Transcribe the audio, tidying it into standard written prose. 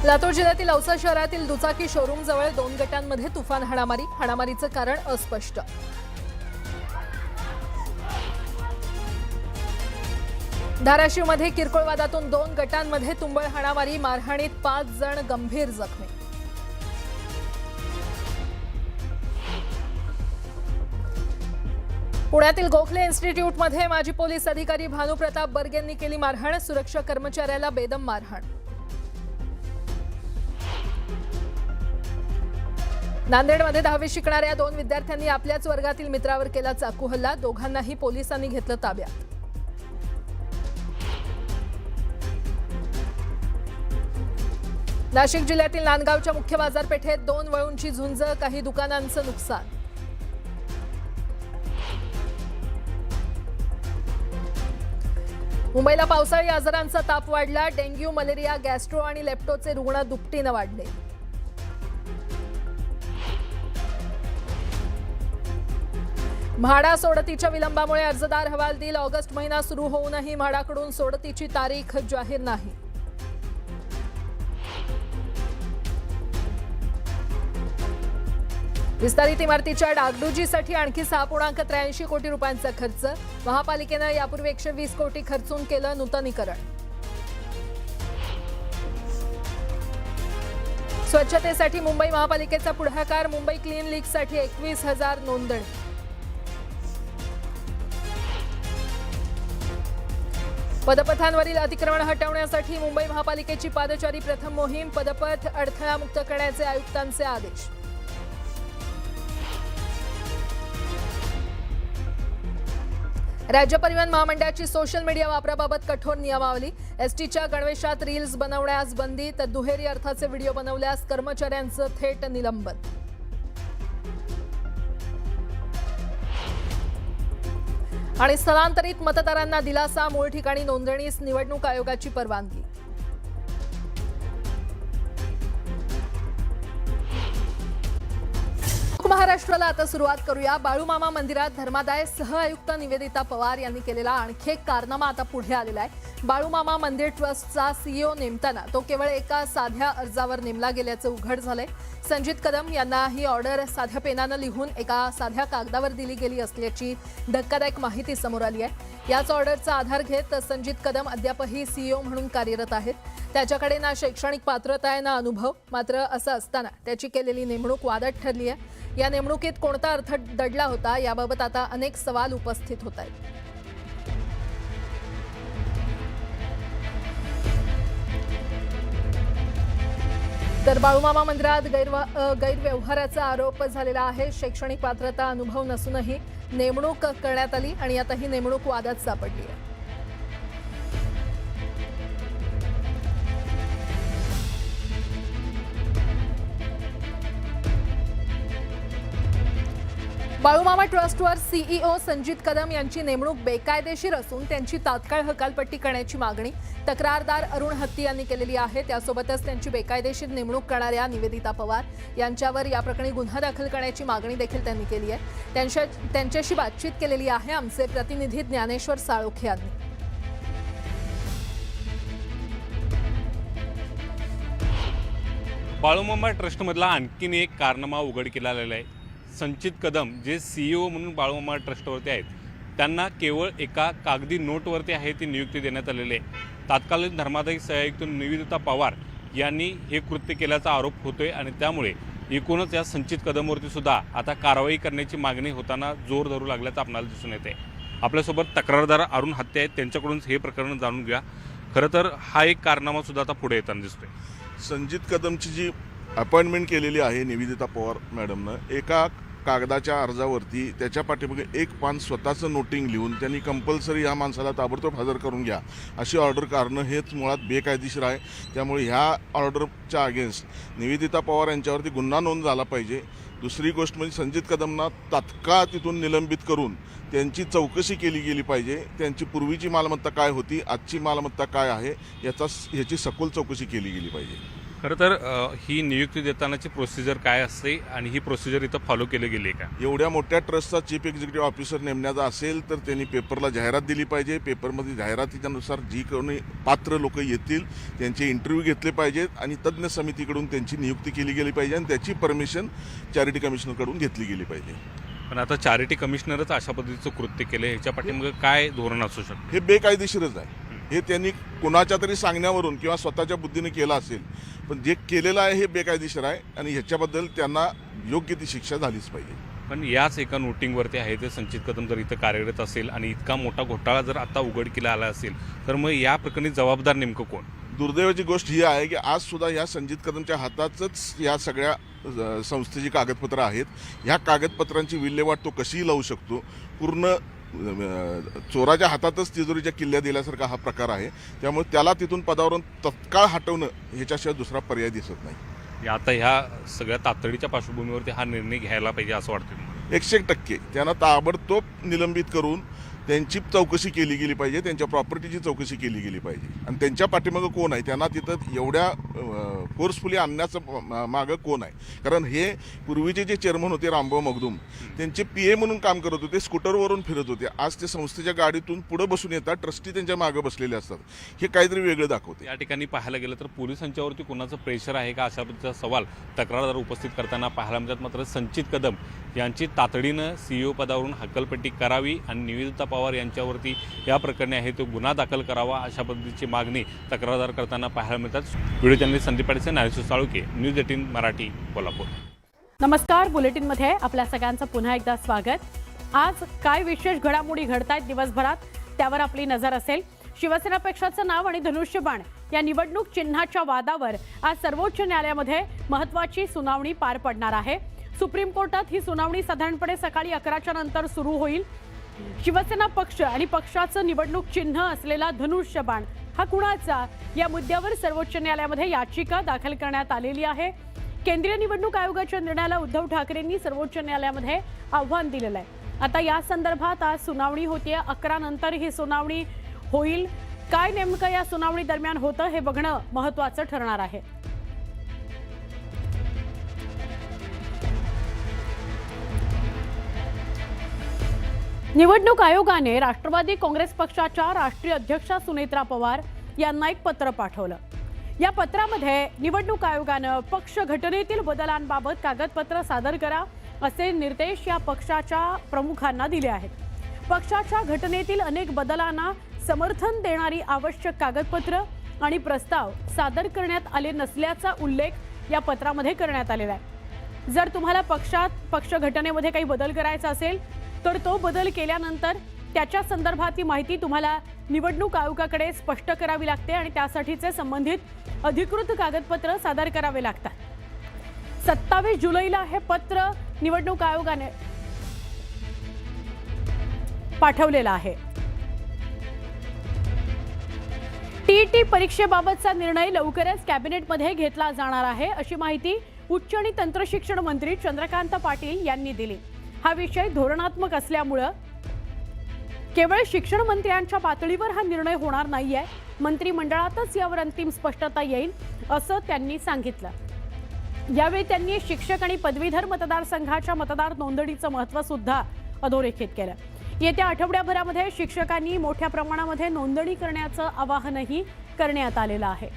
लातूर जिल्ह्यातील औसा शहरातील दुचाकी शोरूम जवळ 2 गटांमध्ये तुफान हाणामारीचं कारण अस्पष्ट। धाराशिवमध्ये किरकोळ वादातून 2 गटांमध्ये तुंबळ हाणामारी, मारहाणीत 5 जण गंभीर जखमी। पुण्यातील गोखले इन्स्टिट्यूटमध्ये माजी पोलीस अधिकारी भानुप्रताप बर्गेंनी केली मारहाण, सुरक्षा कर्मचाऱ्याला बेदम मारहाण। नांदेडमध्ये 10वी शिकणाऱ्या 2 विद्यार्थ्यांनी आपल्याच वर्गातील मित्रावर केला चाकू हल्ला, दोघांनाही पोलिसांनी घेतलं ताब्यात। नाशिक जिल्ह्यातील नांदगावच्या मुख्य बाजारपेठेत 2 वळूंची झुंज, काही दुकानांचं नुकसान। मुंबईला पावसाळी आजारांचा ताप वाढला, डेंग्यू, मलेरिया, गॅस्ट्रो आणि लेप्टोचे रुग्ण दुपटीनं वाढले। म्हाडा सोडतीच्या विलंबामुळे अर्जदार हवालदिल, ऑगस्ट महिना सुरू होऊनही म्हाडाकडून सोडतीची तारीख जाहीर नाही। विस्तारित इमारतीच्या डागडुजीसाठी आणखी 6.83 कोटी रुपयांचा खर्च, महापालिकेनं यापूर्वी 120 कोटी खर्चून केलं नूतनीकरण। स्वच्छतेसाठी मुंबई महापालिकेचा पुढाकार, मुंबई क्लीन लीगसाठी 21,000 नोंदणी। पदपथांवरील अतिक्रमण हटवण्यासाठी मुंबई महापालिकेची पादचारी प्रथम मोहीम, पदपथ अडथळामुक्त करण्याचे आयुक्तांचे आदेश। राज्य परिवहन महामंडळाची सोशल मीडिया वापराबाबत कठोर नियमावली, एसटीच्या गणवेशात रील्स बनवण्यास बंदी, तर दुहेरी अर्थाचे व्हिडिओ बनवल्यास कर्मचाऱ्यांचं थेट निलंबन। आणि स्थलांतरित मतदारांना दिलासा, मूळ ठिकाणी नोंदणीस निवडणूक आयोगाची परवानगी। महाराष्ट्राला आता सुरुवात करूया। बाळूमामा मंदिरात धर्मादाय सह आयुक्त निवेदिता पवार यांनी केलेला आणखी एक कारनामा आता पुढे आलेला आहे। बाळूमामा मंदिर ट्रस्टचा सीईओ नेमताना तो केवळ एका साध्या अर्जावर नेमला गेल्याचं उघड झालंय। संजित कदम यांना ही ऑर्डर साध्या पेनानं लिहून एका साध्या कागदावर दिली गेली असल्याची धक्कादायक माहिती समोर आली आहे। याच ऑर्डरचा आधार घेत संजित कदम अद्यापही सीईओ म्हणून कार्यरत आहेत। त्याच्याकडे ना शैक्षणिक पात्रता आहे ना अनुभव, मात्र असं असताना त्याची केलेली नेमणूक वादात ठरली आहे। या नेमणुकीत कोणता अर्थ दडला होता याबाबत आता अनेक सवाल उपस्थित होत आहेत। तर बाळूमामा मंदिरात गैरव्यवहाराचा आरोप झालेला आहे। शैक्षणिक पात्रता अनुभव नसूनही नेमणूक करण्यात आली आणि आता ही नेमणूक वादात सापडली आहे। बाळूमामा ट्रस्टवर सीईओ संजित कदम यांची नेमणूक बेकायदेशीर असून त्यांची तात्काळ हकालपट्टी करण्याची मागणी तक्रारदार अरुण हत्ती यांनी केलेली आहे। त्यासोबतच त्यांची बेकायदेशीर नेमणूक करणाऱ्या निवेदिता पवार यांच्यावर या प्रकरणी गुन्हा दाखल करण्याची मागणी देखील त्यांनी केली आहे। त्यांच्याशी बातचीत केलेली आहे आमचे प्रतिनिधी ज्ञानेश्वर साळोखे यांनी। बाळूमामा ट्रस्टमधला आणखीन एक कारनामा उघड केला आलेला आहे। संचित कदम जे सीईओ म्हणून बाळूमामा ट्रस्टवरती आहेत, त्यांना केवळ एका कागदी नोटवरती आहे ती नियुक्ती देण्यात आलेली आहे। तात्कालीन धर्मादाय सहआयुक्त निवेदिता पवार यांनी हे कृत्य केल्याचा आरोप होतोय आणि त्यामुळे एकूणच या संचित कदमवरती सुद्धा आता कारवाई करण्याची मागणी होताना जोर धरू लागल्याचं आपल्याला दिसून येते। आपल्यासोबत तक्रारदार अरुण हत्ती आहेत, त्यांच्याकडून हे प्रकरण जाणून घ्या। खरं तर हा एक कारनामा सुद्धा आता पुढे येताना दिसतोय। संजित कदमची जी अपॉइंटमेंट केलेली आहे निवेदिता पवार मॅडमनं, एका कागदाच्या अर्जावरती त्याच्या पाठीमागे एक पान स्वतःचं नोटिंग लिहून त्यांनी कंपल्सरी ह्या माणसाला ताबडतोब हजर करून घ्या अशी ऑर्डर काढणं हेच मुळात बेकायदेशीर आहे। त्यामुळे ह्या ऑर्डरच्या अगेन्स्ट निवेदिता पवार यांच्यावरती गुन्हा नोंद झाला पाहिजे। दुसरी गोष्ट म्हणजे संजित कदमना तात्काळ तिथून निलंबित करून त्यांची चौकशी केली गेली पाहिजे। त्यांची पूर्वीची मालमत्ता काय होती, आजची मालमत्ता काय आहे याची सखोल चौकशी केली गेली पाहिजे। खरं तर ही नियुक्ती देतानाची प्रोसिजर काय असते आणि ही प्रोसिजर इथं फॉलो केली गेली का? एवढ्या मोठ्या ट्रस्टचा चीफ एक्झिक्युटिव्ह ऑफिसर नेमण्याचा असेल तर त्यांनी पेपरला जाहिरात दिली पाहिजे. पेपरमध्ये जाहिरातीच्यानुसार जी कोणी पात्र लोक येतील त्यांचे इंटरव्ह्यू घेतले पाहिजेत आणि तज्ज्ञ समितीकडून त्यांची नियुक्ती केली गेली पाहिजे आणि त्याची परमिशन चॅरिटी कमिशनरकडून घेतली गेली पाहिजे. पण आता चॅरिटी कमिशनरच अशा पद्धतीचं कृत्य केलं, ह्याच्या पाठीमागे काय धोरण असू शकतं? हे बेकायदेशीरच आहे. हे त्यांनी कुणाच्या तरी सांगण्यावरून किंवा स्वतःच्या बुद्धीने केलं असेल, पण जे केलेलं आहे हे बेकायदेशीर आहे आणि ह्याच्याबद्दल त्यांना योग्य ती शिक्षा झालीच पाहिजे. पण याच एका नोटिंगवरती आहे ते संचित कदम जर इथं कार्यरत असेल आणि इतका मोठा घोटाळा जर आता उघडकीला आला असेल तर मग या प्रकरणी जबाबदार नेमकं कोण? दुर्दैवाची गोष्ट ही आहे की आज सुद्धा ह्या संजित कदमच्या हातातच या सगळ्या संस्थेची कागदपत्रं आहेत. ह्या कागदपत्रांची विल्हेवाट तो कशीही लावू शकतो. पूर्ण चोराच्या हातातच तिजोरीच्या किल्ल्या दिल्यासारखा हा प्रकार आहे. त्यामुळे त्याला तिथून पदावरून तत्काळ हटवणं ह्याच्याशिवाय दुसरा पर्याय दिसत नाही. आता ह्या सगळ्या तातडीच्या पार्श्वभूमीवरती हा निर्णय घ्यायला पाहिजे असं वाटतं. 100% त्यांना ताबडतोब निलंबित करून त्यांची चौकशी केली गेली पाहिजे, त्यांच्या प्रॉपर्टीची चौकशी केली गेली पाहिजे आणि त्यांच्या पाठीमागं कोण आहे, त्यांना तिथं एवढ्या फोर्सफुली आणण्याचं मागं कोण आहे. कारण हे पूर्वीचे जे चेअरमन होते रामभाऊ मगदूम, त्यांचे PA म्हणून काम करत होते, स्कूटरवरून फिरत होते. आज ते संस्थेच्या गाडीतून पुढे बसून येतात, ट्रस्टी त्यांच्या मागं बसलेले असतात. हे काहीतरी वेगळं दाखवते. या ठिकाणी पाहायला गेलं तर पोलिसांच्यावरती कोणाचं प्रेशर आहे का अशा पद्धतीचा सवाल तक्रारदार उपस्थित करताना पाहायला मिळतात. मात्र संचित कदम यांची तातडीनं CEO पदावरून हकालपट्टी करावी आणि निवेदिता पवार यांच्यावरती या प्रकरणी आहे तो गुन्हा दाखल करावा अशा पद्धतीची मागणी तक्रारदार करताना पाहायला मिळतात. व्हिडिओ जर्नलिस्ट संदीप पाटील, न्यायसू साळुके, न्यूज 18 मराठी, कोल्हापूर. नमस्कार. बुलेटिनमध्ये आपल्या सगळ्यांचं पुन्हा एकदा स्वागत. आज काय विशेष घडामोडी घडतायत दिवसभरात त्यावर आपली नजर असेल. शिवसेना पक्षाचं नाव आणि धनुष्यबाण या निवडणूक चिन्हाच्या वादावर आज सर्वोच्च न्यायालयामध्ये महत्त्वाची सुनावणी पार पडणार आहे. सुप्रीम कोर्टात ही सुनावणी साधारणपणे सकाळी 11च्या नंतर सुरू होईल. शिवसेना पक्ष आणि पक्षाचं निवडणूक चिन्ह असलेला धनुष्यबाण हा कुणाचा या मुद्द्यावर सर्वोच्च न्यायालयामध्ये याचिका दाखल करण्यात आलेली आहे. केंद्रीय निवडणूक आयोगाच्या निर्णयाला उद्धव ठाकरेंनी सर्वोच्च न्यायालयामध्ये आव्हान दिलेलं आहे. आता या संदर्भात आज सुनावणी होतीये. 11 नंतर ही सुनावणी होईल. काय नेमकं या सुनावणी दरम्यान होतं हे बघणं महत्त्वाचं ठरणार आहे. निवडणूक आयोगाने राष्ट्रवादी काँग्रेस पक्षाच्या राष्ट्रीय अध्यक्षा सुनेत्रा पवार यांना एक पत्र पाठवलं. या पत्रामध्ये निवडणूक आयोगानं पक्ष घटनेतील बदलांबाबत कागदपत्र सादर करा असे निर्देश या पक्षाच्या प्रमुखांना दिले आहेत. पक्षाच्या घटनेतील अनेक बदलांना समर्थन देणारी आवश्यक कागदपत्र आणि प्रस्ताव सादर करण्यात आले नसल्याचा उल्लेख या पत्रामध्ये करण्यात आलेला आहे. जर तुम्हाला पक्ष घटनेमध्ये काही बदल करायचा असेल तर तो बदल केल्यानंतर त्याच्या संदर्भातली माहिती तुम्हाला निवडणूक आयोगाकडे स्पष्ट करावी लागते आणि त्यासाठीचे संबंधित अधिकृत कागदपत्र सादर करावे लागतात. 27 जुलैला हे पत्र निवडणूक आयोगाने पाठवलेलं आहे. TET परीक्षेबाबतचा निर्णय लवकरच कॅबिनेटमध्ये घेतला जाणार आहे अशी माहिती उच्च आणि तंत्रशिक्षण मंत्री चंद्रकांत पाटील यांनी दिली. हा विषय धोरणात्मक असल्यामुळे केवळ शिक्षण मंत्र्यांच्या पातळीवर हा निर्णय होणार नाहीये. मंत्रिमंडळातच यावर अंतिम स्पष्टता येईल असं त्यांनी सांगितलं. यावेळी त्यांनी शिक्षक आणि पदवीधर मतदारसंघाच्या मतदार नोंदणीचं महत्त्व सुद्धा अधोरेखित केलं. येत्या आठवड्याभरामध्ये शिक्षकांनी मोठ्या प्रमाणामध्ये नोंदणी करण्याचं आवाहनही करण्यात आलेलं आहे.